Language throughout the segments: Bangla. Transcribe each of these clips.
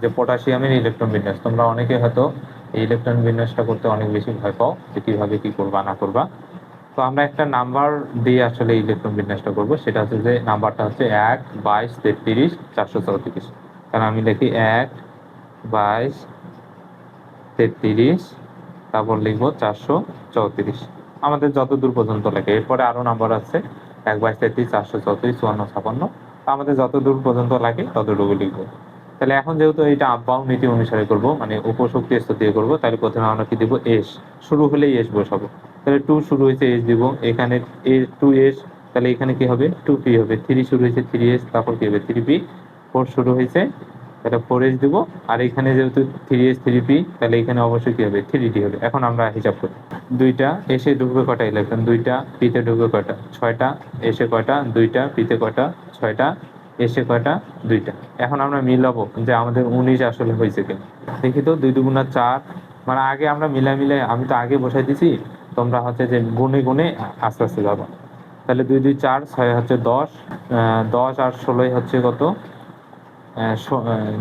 যে পটাশিয়ামের ইলেকট্রন বিন্যাস। তোমরা অনেকে হয়তো এই ইলেকট্রন বিন্যাসটা করতে অনেক বেশি ভয় পাও যে কিভাবে কি করবা না করবা। তো আমরা একটা নাম্বার দিয়ে আসলে ইলেকট্রন বিন্যাসটা করবো, সেটা হচ্ছে যে নাম্বারটা হচ্ছে 1, 22, 33, 434। কারণ আমি লিখি 1, 22, 33, তারপর লিখবো 434। আমাদের যত দূর পর্যন্ত লাগে, এরপরে আরো নাম্বার আছে 1, 22, 33, 434, 54, 56। আমাদের যত দূর পর্যন্ত লাগে ততটুকু লিখবো। তাহলে এখন যেহেতু এটা আপ বাউন্ড নীতি অনুসারে করব, মানে উপশক্তি স্তর দিয়ে করবো, তাহলে প্রথমে আমরা কি দিব, এস। শুরু হলেই এস বসাবো। তাহলে 2 শুরু হয়েছে এস দিব, এখানে এ 2s, তাহলে এখানে কি হবে 2p হবে। 3 শুরু হয়েছে 3s, তারপর কি হবে 3p। 4 শুরু হয়েছে, তাহলে 4s দিব। আর এখানে যেহেতু 3s 3p, তাহলে এখানে অবশ্যই কি হবে 3d হবে। এখন আমরা হিসাব করি, দুইটা এসে ঢুকবে কয়টা ইলেকট্রন, দুইটা পিতে ঢুকবে কয়টা, 6টা। এসে কয়টা, দুইটা। পিতে কয়টা, 6টা। এসে কয়টা, দুইটা। এখন আমরা মিলাবো যে আমাদের 19 আসলে হয়েছে কিনা। দেখি তো, 2 2 4, মানে আগে আমরা মিলে আমি তো আগে বসাই দিছি, তোমরা হচ্ছে যে গুনে গুনে আস্তে আস্তে যাবো। তাহলে 2 2 4, 6 হচ্ছে 10, 10 আর 16 হচ্ছে কত,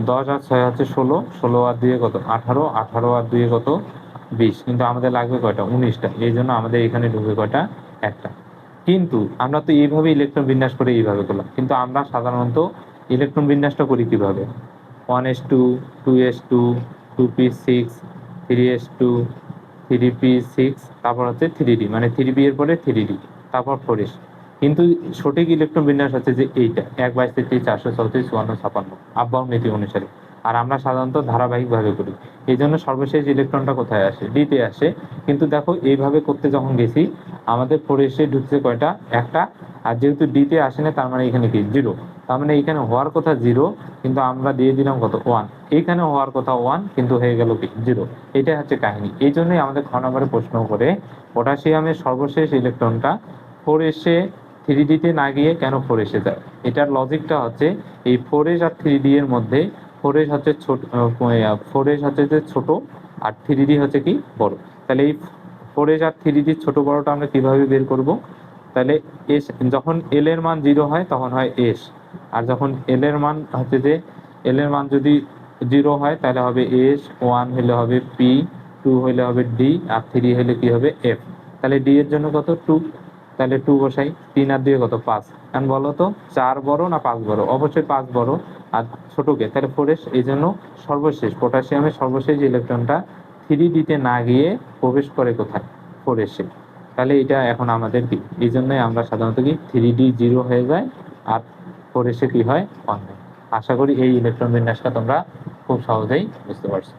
10 আর 6 হচ্ছে 16, 16 আর 2 কত 18, 18 আর 2 কত 20। কিন্তু আমাদের লাগবে কয়টা, 19টা। এই জন্য আমাদের এখানে ঢুকে কয়টা, একটা। কিন্তু আমরা তো এইভাবে ইলেকট্রন বিন্যাস করে এইভাবে করলাম, কিন্তু আমরা সাধারণত ইলেকট্রন বিন্যাসটা করি কিভাবে, 1s2, 2s2, 2p6, 3s2, 3p6, তারপর হচ্ছে 3d, মানে 3p এর পরে 3d, তারপর 4s। কিন্তু সঠিক ইলেকট্রন বিন্যাস হচ্ছে যে এইটা 1, 22, 33, 434, 54, 56 আপ বাউন্ড নীতি অনুসারে। আর আমরা সাধারণত ধারাবাহিকভাবে করি। এই জন্য সর্বশেষ ইলেকট্রনটা কোথায় আসে, ডিতে আসে। কিন্তু দেখো এইভাবে করতে যখন গেছি, আমাদের 4s ঢুকছে কয়টা, একটা। আর যেহেতু ডিতে আসে না, তার মানে এখানে কি 0। তার মানে এখানে হওয়ার কথা 0, কিন্তু আমরা দিয়ে দিলাম কত 1। এইখানে হওয়ার কথা 1, কিন্তু হয়ে গেল কি 0। এটাই হচ্ছে কাহিনী। এই জন্যই আমাদের খ নম্বরে প্রশ্ন করে পটাশিয়ামের সর্বশেষ ইলেকট্রনটা 4s 3d তে না গিয়ে কেন 4s যায়। এটার লজিকটা হচ্ছে এই 4s আর 3d এর মধ্যে 4s হচ্ছে ছোট, 4s হচ্ছে যে ছোট, আর 3d হচ্ছে কি বড়। তাহলে এই 4s আর 3d ছোট বড়টা আমরা কিভাবে বের করব। তাহলে এস, যখন এল এর মান 0 হয় তখন হয় এস। আর যখন এল এর মান হচ্ছে যে, এল এর মান যদি 0 হয় তাহলে হবে এস, 1 হলে হবে পি, 2 হলে হবে ডি, আর 3 হলে কি হবে এফ। তাহলে ডি এর জন্য কত 2, তাহলে 2 বসাই। 3 আর 2 কত 5। এখন বলো তো 4 বড় না 5 বড়, অবশ্যই 5 বড়। আর ছোটকে তাহলে 4s। এই জন্য সর্বশেষ পটাশিয়ামের সর্বশেষ ইলেকট্রনটা 3d তে না গিয়ে প্রবেশ করে কোথায়, 4s। তাহলে এটা এখন আমাদের কি, এই জন্যই আমরা সাধারণত কি 3d 0 হয়ে যায়, আর 4s কি হয় 1 হয়। আশা করি এই ইলেকট্রন বিন্যাসটা তোমরা খুব সহজেই বুঝতে পারছো।